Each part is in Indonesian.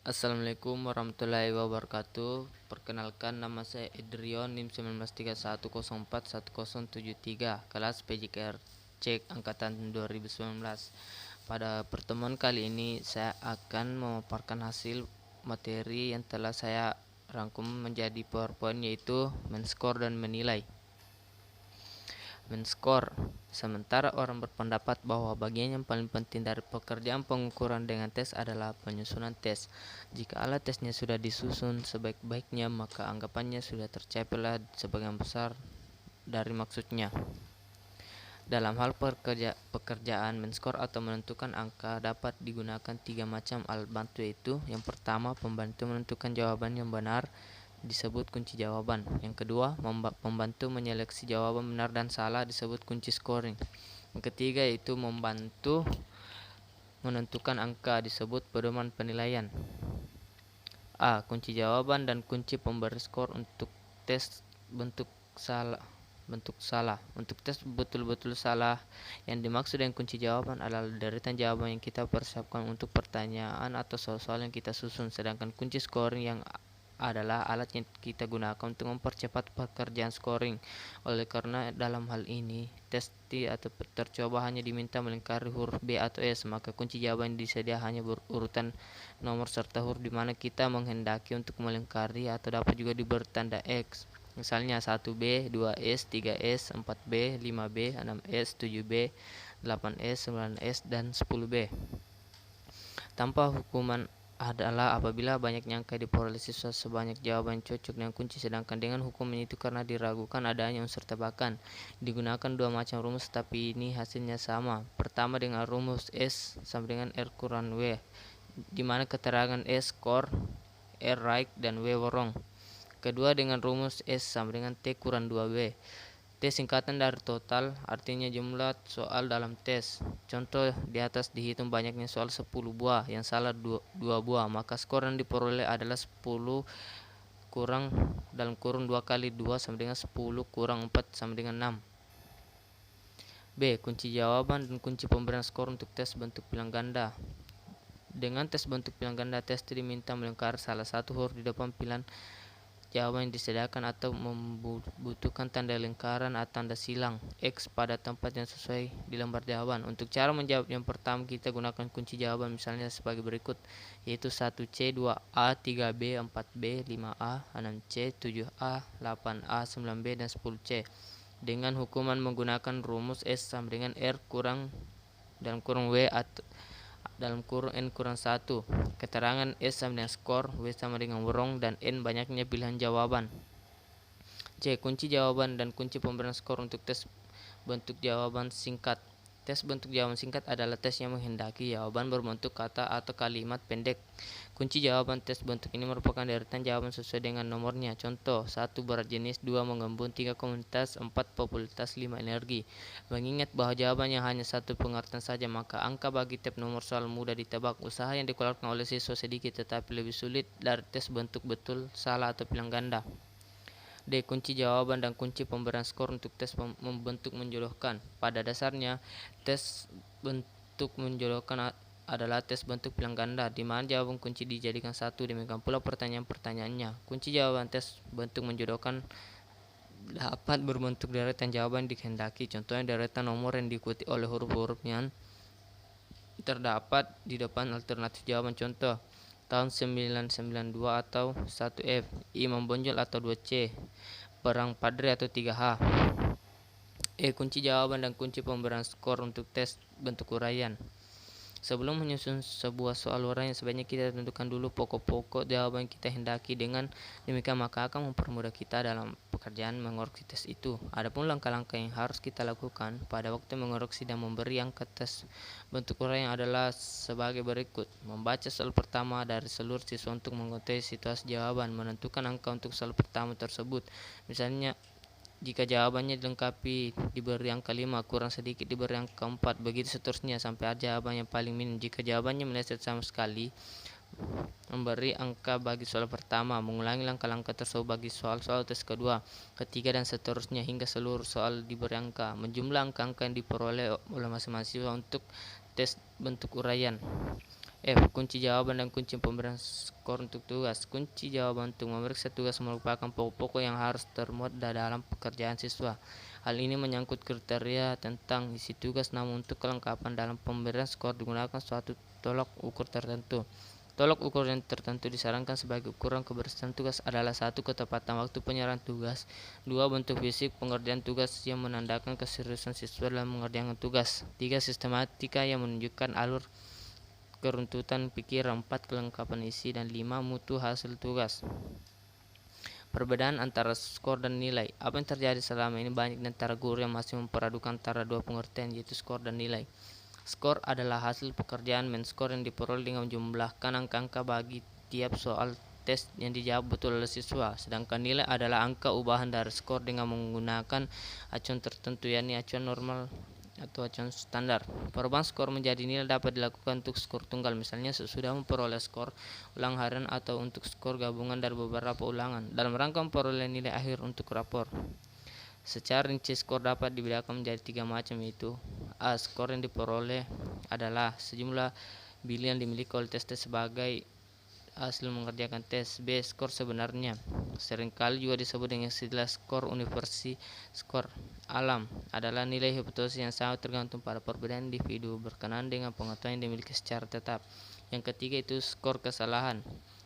Assalamualaikum warahmatullahi wabarakatuh. Perkenalkan, nama saya Edrion, NIM 1931041073, kelas PJKR Cek angkatan 2019. Pada pertemuan kali ini saya akan memaparkan hasil materi yang telah saya rangkum menjadi PowerPoint, yaitu men-skor dan menilai. Men-skor. Sementara orang berpendapat bahwa bagian yang paling penting dari pekerjaan pengukuran dengan tes adalah penyusunan tes. Jika alat tesnya sudah disusun sebaik-baiknya, maka anggapannya sudah tercapailah sebagian besar dari maksudnya. Dalam hal pekerjaan men-skor atau menentukan angka dapat digunakan 3 macam alat bantu, yaitu yang pertama, pembantu menentukan jawaban yang benar, disebut kunci jawaban. Yang kedua, membantu menyeleksi jawaban benar dan salah, disebut kunci scoring. Yang ketiga yaitu membantu menentukan angka, disebut pedoman penilaian. A. Kunci jawaban dan kunci pemberi skor untuk tes bentuk salah. Untuk tes betul-betul salah, yang dimaksud dengan kunci jawaban adalah deretan jawaban yang kita persiapkan untuk pertanyaan atau soal-soal yang kita susun, sedangkan kunci scoring yang adalah alat yang kita gunakan untuk mempercepat pekerjaan scoring. Oleh karena dalam hal ini tes atau tercoba hanya diminta melingkari huruf B atau S, maka kunci jawaban disedia hanya berurutan nomor serta huruf di mana kita menghendaki untuk melingkari, atau dapat juga diberi tanda X. Misalnya 1B, 2S, 3S, 4B, 5B, 6S, 7B, 8S, 9S, dan 10B. Tanpa hukuman adalah apabila banyaknya angka diperoleh siswa sebanyak jawaban cocok dengan kunci, sedangkan dengan hukuman itu karena diragukan adanya unsur tebakan. Digunakan dua macam rumus, tapi ini hasilnya sama. Pertama dengan rumus S sama dengan R kurang W, di mana keterangan S skor, R right, dan W wrong. Kedua dengan rumus S sama dengan T kurang 2B. T singkatan dari total, artinya jumlah soal dalam tes. Contoh di atas dihitung banyaknya soal 10 buah, yang salah 2 buah, maka skor yang diperoleh adalah 10 kurang dalam kurung 2 kali 2 sama dengan 10 kurang 4 sama dengan 6. B. Kunci jawaban dan kunci pemberian skor untuk tes bentuk pilihan ganda. Dengan tes bentuk pilihan ganda, tes diminta melingkar salah satu huruf di depan pilihan jawaban yang disediakan atau membutuhkan tanda lingkaran atau tanda silang X pada tempat yang sesuai di lembar jawaban. Untuk cara menjawab yang pertama, kita gunakan kunci jawaban misalnya sebagai berikut, yaitu 1C, 2A, 3B, 4B, 5A, 6C, 7A, 8A, 9B, dan 10C. Dengan hukuman menggunakan rumus S sama dengan R kurang dalam kurung W atau dalam kurung N kurang 1. Keterangan S sama dengan skor, W sama dengan wrong, dan N banyaknya pilihan jawaban. C. Kunci jawaban dan kunci pemberian skor untuk tes bentuk jawaban singkat. Tes bentuk jawaban singkat adalah tes yang menghendaki jawaban berbentuk kata atau kalimat pendek. Kunci jawaban tes bentuk ini merupakan deretan jawaban sesuai dengan nomornya. Contoh, 1 berat jenis, 2 mengembun, 3 komunitas, 4 populitas, 5 energi. Mengingat bahwa jawabannya hanya satu pengertian saja, maka angka bagi tiap nomor soal mudah ditebak. Usaha yang dikeluarkan oleh siswa sedikit tetapi lebih sulit dari tes bentuk betul, salah, atau pilihan ganda. D. Kunci jawaban dan kunci pemberian skor untuk tes membentuk menjodohkan. Pada dasarnya, tes bentuk menjodohkan adalah tes bentuk pilihan ganda, di mana jawaban kunci dijadikan satu, demikian pula pertanyaan-pertanyaannya. Kunci jawaban tes bentuk menjodohkan dapat berbentuk deretan jawaban dikehendaki. Contohnya deretan nomor yang diikuti oleh huruf-huruf yang terdapat di depan alternatif jawaban. Contoh, tahun 992 atau 1F, I membonjol atau 2C, perang Padre atau 3H. E. Kunci jawaban dan kunci pemberian skor untuk tes bentuk uraian. Sebelum menyusun sebuah soal uraian, sebaiknya kita tentukan dulu pokok-pokok jawaban yang kita hendaki. Dengan demikian maka akan mempermudah kita dalam pekerjaan mengoreksi tes itu. Adapun langkah-langkah yang harus kita lakukan pada waktu mengoreksi dan memberi angka tes bentuk uraian adalah sebagai berikut. Membaca soal pertama dari seluruh siswa untuk mengetahui situasi jawaban, menentukan angka untuk soal pertama tersebut. Misalnya, jika jawabannya dilengkapi diberi angka 5, kurang sedikit diberi angka 4, begitu seterusnya sampai jawaban yang paling minim. Jika jawabannya meleset sama sekali, memberi angka bagi soal pertama, mengulangi langkah-langkah tersebut bagi soal-soal tes kedua, ketiga, dan seterusnya hingga seluruh soal diberi angka. Menjumlah angka-angka yang diperoleh oleh masing-masing siswa untuk tes bentuk uraian. F. Kunci jawaban dan kunci pemberian skor untuk tugas. Kunci jawaban untuk memeriksa tugas merupakan pokok-pokok yang harus termuat dalam pekerjaan siswa. Hal ini menyangkut kriteria tentang isi tugas, namun untuk kelengkapan dalam pemberian skor digunakan suatu tolok ukur tertentu. Tolok ukur yang tertentu disarankan sebagai ukuran keberhasilan tugas adalah 1. Ketepatan waktu penyerahan tugas, 2. Bentuk fisik pengerjaan tugas yang menandakan keseriusan siswa dalam mengerjakan tugas, 3. Sistematika yang menunjukkan alur keruntutan pikiran, 4. Kelengkapan isi, dan 5. Mutu hasil tugas. Perbedaan antara skor dan nilai. Apa yang terjadi selama ini banyak di antara guru yang masih memperadukan antara dua pengertian, yaitu skor dan nilai. Skor adalah hasil pekerjaan men-skor yang diperoleh dengan menjumlahkan angka-angka bagi tiap soal tes yang dijawab betul oleh siswa. Sedangkan nilai adalah angka ubahan dari skor dengan menggunakan acuan tertentu, yakni acuan normal atau acuan standar. Perubahan skor menjadi nilai dapat dilakukan untuk skor tunggal, misalnya sesudah memperoleh skor ulang harian, atau untuk skor gabungan dari beberapa ulangan dalam rangka memperoleh nilai akhir untuk rapor. Secara rinci skor dapat dibedakan menjadi 3 macam, yaitu A. Skor yang diperoleh adalah sejumlah bilik yang dimiliki oleh tes sebagai hasil mengerjakan tes. B. Skor sebenarnya, seringkali juga disebut dengan istilah skor universi. Skor alam adalah nilai hipotesis yang sangat tergantung pada perbedaan individu berkenaan dengan pengetahuan yang dimiliki secara tetap. Yang ketiga itu skor kesalahan,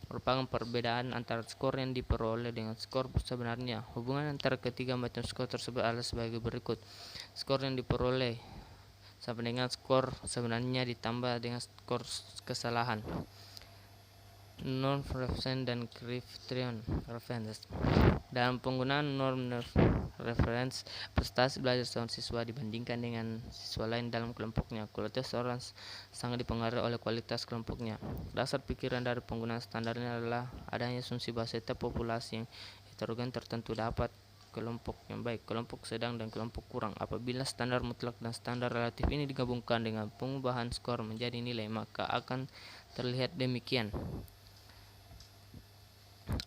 merupakan perbedaan antara skor yang diperoleh dengan skor sebenarnya. Hubungan antara ketiga macam skor tersebut adalah sebagai berikut. Skor yang diperoleh sama dengan skor sebenarnya ditambah dengan skor kesalahan. Norm reference dan criterion reference. Dalam penggunaan norm reference, prestasi belajar seorang siswa dibandingkan dengan siswa lain dalam kelompoknya. Kualitas seorang sangat dipengaruhi oleh kualitas kelompoknya. Dasar pikiran dari penggunaan standarnya adalah adanya asumsi bahwa setiap populasi yang heterogen tertentu dapat kelompok yang baik, kelompok sedang, dan kelompok kurang. Apabila standar mutlak dan standar relatif ini digabungkan dengan pengubahan skor menjadi nilai, maka akan terlihat demikian.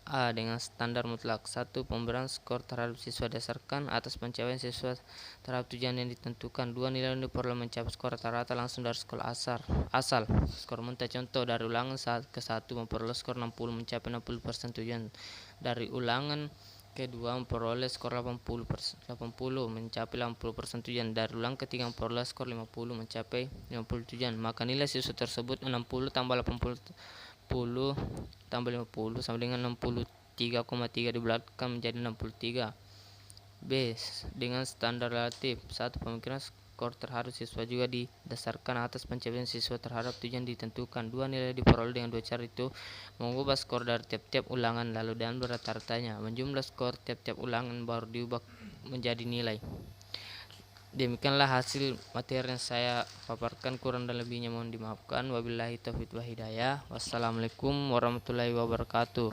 A. Dengan standar mutlak. 1. Pemberian skor terhadap siswa dasarkan atas pencapaian siswa terhadap tujuan yang ditentukan. 2. Nilai yang diperoleh mencapai skor rata-rata langsung dari sekolah asal. Skor mentah, contoh dari ulangan ke-1 memperoleh skor 60 mencapai 60% tujuan. Dari ulangan kedua memperoleh skor 80 mencapai 80% tujuan. Dari ulang ketiga memperoleh skor 50 mencapai 50 tujuan. Maka nilai siswa tersebut 60 tambah 80 tambah 50 sama dengan 63,3 dibelakang menjadi 63. B. Dengan standar relatif. 1. Pemikiran skor terhadap siswa juga didasarkan atas pencapaian siswa terhadap tujuan ditentukan. 2. Nilai diperoleh dengan dua cara, itu mengubah skor dari tiap-tiap ulangan lalu dan rata-ratanya. Menjumlah skor tiap-tiap ulangan baru diubah menjadi nilai. Demikianlah hasil materi yang saya paparkan, kurang dan lebihnya mohon dimaafkan. Wabillahi taufiq wal hidayah. Wassalamualaikum warahmatullahi wabarakatuh.